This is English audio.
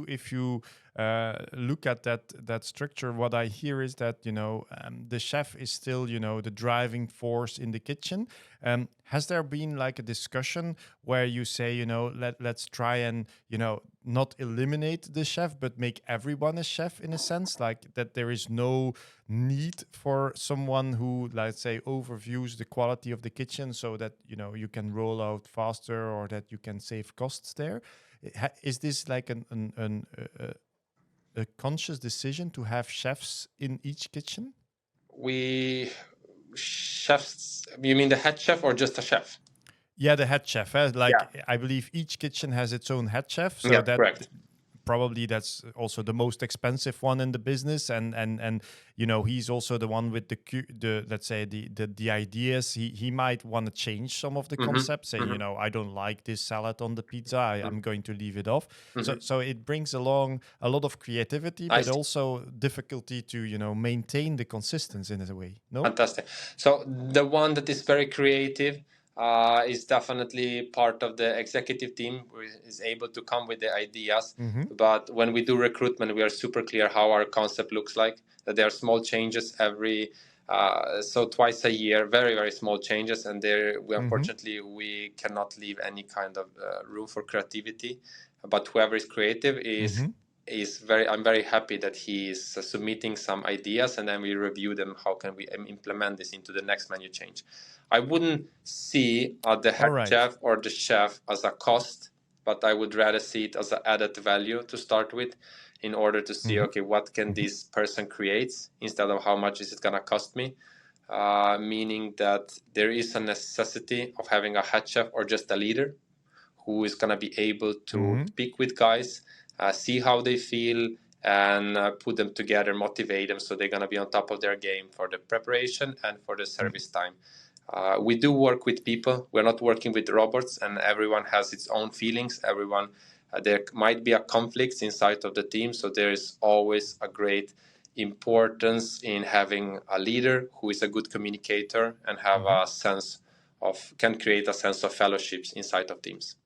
if you look at that structure, what I hear is that the chef is still the driving force in the kitchen. Has there been like a discussion where you say let's try and not eliminate the chef but make everyone a chef, in a sense, like that there is no need for someone who, let's say, overviews the quality of the kitchen so that you can roll out faster or that you can save costs there? Is this like a conscious decision to have chefs in each kitchen? We chefs, you mean the head chef or just a chef? Yeah, the head chef. Yeah. Like, I believe each kitchen has its own head chef, so Yeah, that correct. probably that's also the most expensive one in the business, and he's also the one with the let's say the ideas. He might want to change some of the Mm-hmm. concepts, say Mm-hmm. I don't like this salad on the pizza, I'm Mm-hmm. going to leave it off. So Mm-hmm. so it brings along a lot of creativity, I but see. also difficulty to maintain the consistency in a way. No. Fantastic. So the one that is very creative is definitely part of the executive team, who is able to come with the ideas. Mm-hmm. But when we do recruitment, we are super clear how our concept looks like. That there are small changes every so twice a year, very very small changes, and there we Mm-hmm. unfortunately we cannot leave any kind of room for creativity. But whoever is creative Mm-hmm. is very, I'm very happy that he is submitting some ideas, and then we review them. How can we implement this into the next menu change? I wouldn't see the All head right. chef or the chef as a cost, but I would rather see it as an added value to start with, in order to see, Mm-hmm. okay, what can this person create instead of how much is it going to cost me. Meaning that there is a necessity of having a head chef or just a leader who is going to be able to Mm-hmm. speak with guys, see how they feel, and put them together, motivate them, so they're going to be on top of their game for the preparation and for the service time. We do work with people. We're not working with robots, and everyone has its own feelings. Everyone, there might be a conflict inside of the team, so there is always a great importance in having a leader who is a good communicator and have Mm-hmm. a sense of, can create a sense of fellowships inside of teams.